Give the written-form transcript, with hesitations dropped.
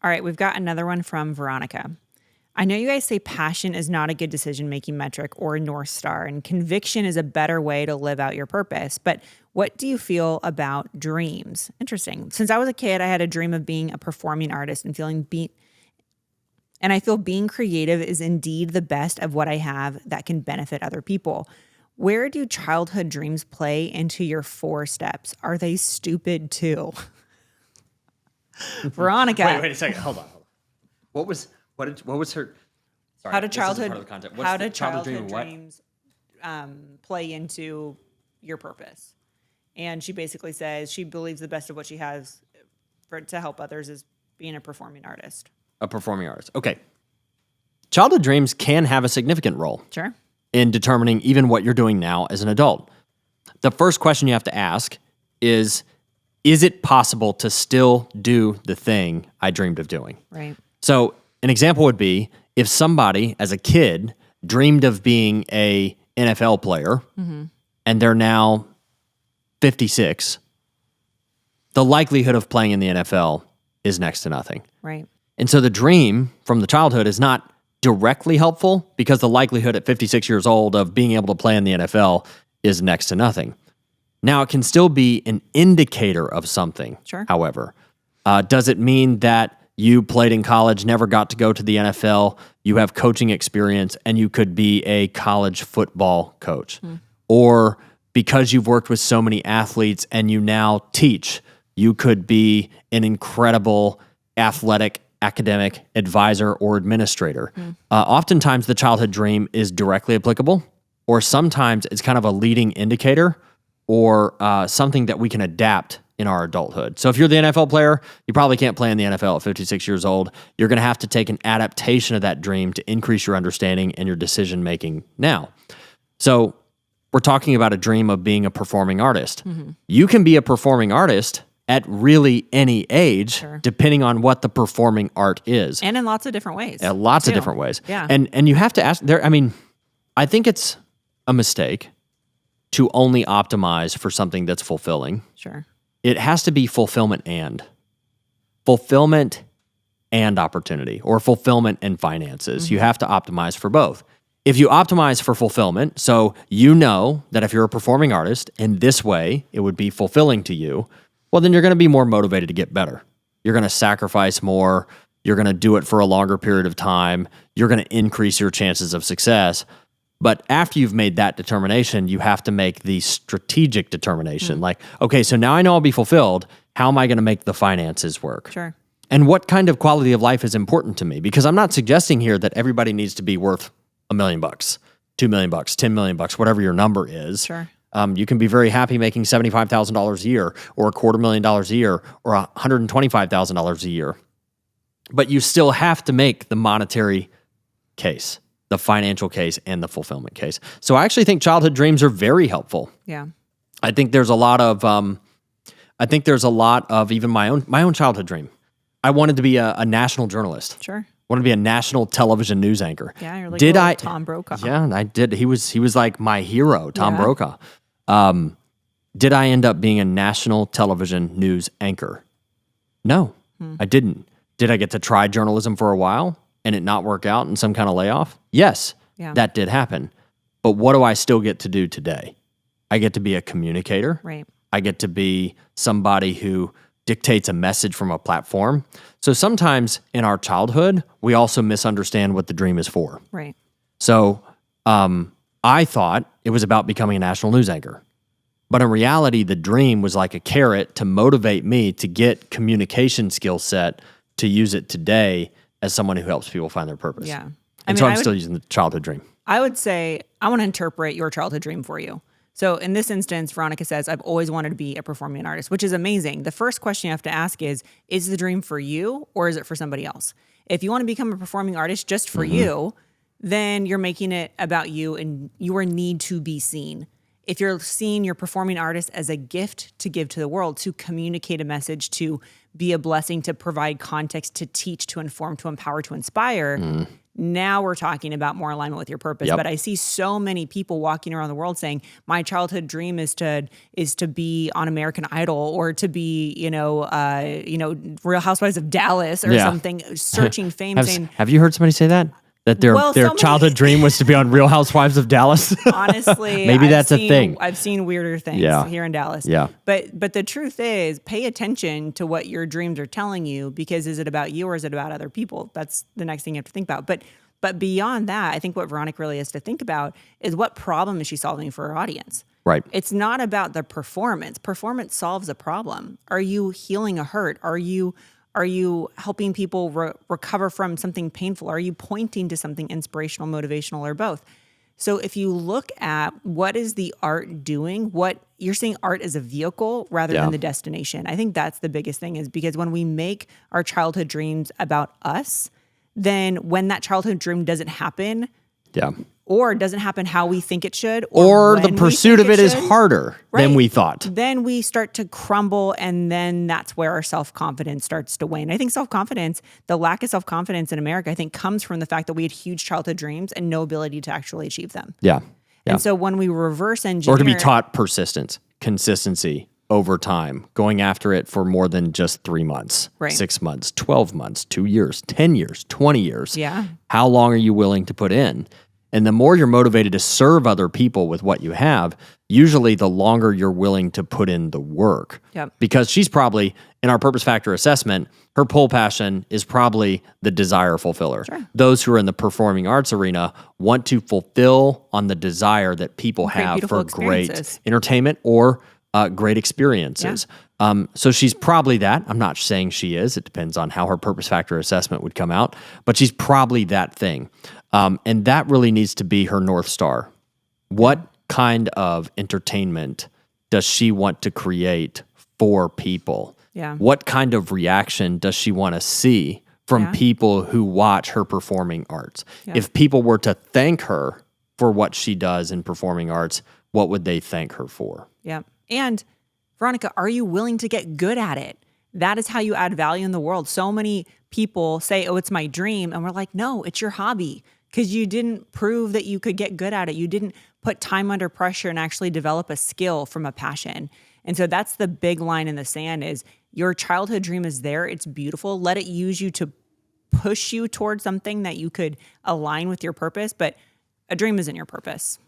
All right, we've got another one from Veronica. I know you guys say passion is not a good decision-making metric or a North Star, and conviction is a better way to live out your purpose. But what do you feel about dreams? Interesting. Since I was a kid, I had a dream of being a performing artist and I feel being creative is indeed the best of what I have that can benefit other people. Where do childhood dreams play into your 4 steps? Are they stupid too? Veronica. Wait a second. Hold on. What was her? Sorry, How do this isn't childhood part of the content. how the do childhood what? dreams play into your purpose? And she basically says she believes the best of what she has to help others is being a performing artist. A performing artist. Okay. Childhood dreams can have a significant role Sure. in determining even what you're doing now as an adult. The first question you have to ask is it possible to still do the thing I dreamed of doing? Right. So an example would be if somebody as a kid dreamed of being a NFL player and they're now 56, the likelihood of playing in the NFL is next to nothing. Right. And so the dream from the childhood is not directly helpful because the likelihood at 56 years old of being able to play in the NFL is next to nothing. Now, it can still be an indicator of something, Sure. However. Does it mean that you played in college, never got to go to the NFL, you have coaching experience, and you could be a college football coach? Or because you've worked with so many athletes and you now teach, you could be an incredible athletic academic advisor or administrator. Oftentimes, the childhood dream is directly applicable, or sometimes it's kind of a leading indicator or something that we can adapt in our adulthood. So if you're the NFL player, you probably can't play in the NFL at 56 years old. You're going to have to take an adaptation of that dream to increase your understanding and your decision-making now. So we're talking about a dream of being a performing artist. You can be a performing artist at really any age, Sure. depending on what the performing art is. And in lots of different ways. Lots of too. different ways. Yeah. And you have to ask there. I mean, I think it's a mistake to only optimize for something that's fulfilling. Sure. It has to be fulfillment and opportunity, or fulfillment and finances. You have to optimize for both. If you optimize for fulfillment, so you know that if you're a performing artist in this way, it would be fulfilling to you, well, then you're going to be more motivated to get better. You're going to sacrifice more. You're going to do it for a longer period of time. You're going to increase your chances of success. But after you've made that determination, you have to make the strategic determination. Like, okay, so now I know I'll be fulfilled. How am I going to make the finances work? Sure. And what kind of quality of life is important to me? Because I'm not suggesting here that everybody needs to be worth $1 million, $2 million, $10 million, whatever your number is. Sure. You can be very happy making $75,000 a year, or $250,000 a year, or $125,000 a year. But you still have to make the monetary case, the financial case, and the fulfillment case. So I actually think childhood dreams are very helpful. Yeah. I think there's a lot of even my own childhood dream. I wanted to be a national journalist. Sure. I wanted to be a national television news anchor. Yeah, you're like Tom Brokaw. Yeah, I did. He was like my hero, Tom Yeah. Brokaw. Did I end up being a national television news anchor? No, I didn't. Did I get to try journalism for a while and it not work out in some kind of layoff? Yes, Yeah. that did happen. But what do I still get to do today? I get to be a communicator. Right. I get to be somebody who dictates a message from a platform. So sometimes in our childhood, we also misunderstand what the dream is for. Right. So I thought it was about becoming a national news anchor. But in reality, the dream was like a carrot to motivate me to get communication skill set to use it today as someone who helps people find their purpose. Yeah. And so I'm still using the childhood dream. I would say I want to interpret your childhood dream for you. So in this instance, Veronica says, I've always wanted to be a performing artist, which is amazing. The first question you have to ask is the dream for you or is it for somebody else? If you want to become a performing artist just for you, then you're making it about you and your need to be seen. If you're seeing your performing artist as a gift to give to the world, to communicate a message, to be a blessing, to provide context, to teach, to inform, to empower, to inspire, Now we're talking about more alignment with your purpose. Yep. But I see so many people walking around the world saying, my childhood dream is to be on American Idol, or to be, Real Housewives of Dallas or something, searching fame, saying, have you heard somebody say that? That their childhood dream was to be on Real Housewives of Dallas? Honestly, maybe that's a thing. I've seen weirder things here in Dallas. Yeah. But the truth is, pay attention to what your dreams are telling you, because is it about you or is it about other people? That's the next thing you have to think about. But beyond that, I think what Veronica really has to think about is, what problem is she solving for her audience? Right. It's not about the performance. Performance solves a problem. Are you healing a hurt? Are you helping people recover from something painful? Are you pointing to something inspirational, motivational, or both? So if you look at what is the art doing, what you're seeing art as a vehicle rather than the destination. I think that's the biggest thing, is because when we make our childhood dreams about us, then when that childhood dream doesn't happen, or doesn't happen how we think it should, or the pursuit of it is harder than we thought, then we start to crumble, and then that's where our self-confidence starts to wane. I think self-confidence, the lack of self-confidence in America, I think comes from the fact that we had huge childhood dreams and no ability to actually achieve them. Yeah. And so when we reverse engineer... Or to be taught persistence, consistency over time, going after it for more than just 3 months, 6 months, 12 months, 2 years, 10 years, 20 years. Yeah. How long are you willing to put in? And the more you're motivated to serve other people with what you have, usually the longer you're willing to put in the work. Yep. Because she's probably, in our purpose factor assessment, her pull passion is probably the desire fulfiller. Sure. Those who are in the performing arts arena want to fulfill on the desire that people have for great entertainment or great experiences. Yeah. So she's probably that. I'm not saying she is. It depends on how her purpose factor assessment would come out. But she's probably that thing. And that really needs to be her North Star. What kind of entertainment does she want to create for people? Yeah. What kind of reaction does she want to see from people who watch her performing arts? Yeah. If people were to thank her for what she does in performing arts, what would they thank her for? Yeah. And Veronica, are you willing to get good at it? That is how you add value in the world. So many people say, oh, it's my dream. And we're like, no, it's your hobby, because you didn't prove that you could get good at it. You didn't put time under pressure and actually develop a skill from a passion. And so that's the big line in the sand, is your childhood dream is there. It's beautiful. Let it use you to push you towards something that you could align with your purpose. But a dream isn't your purpose.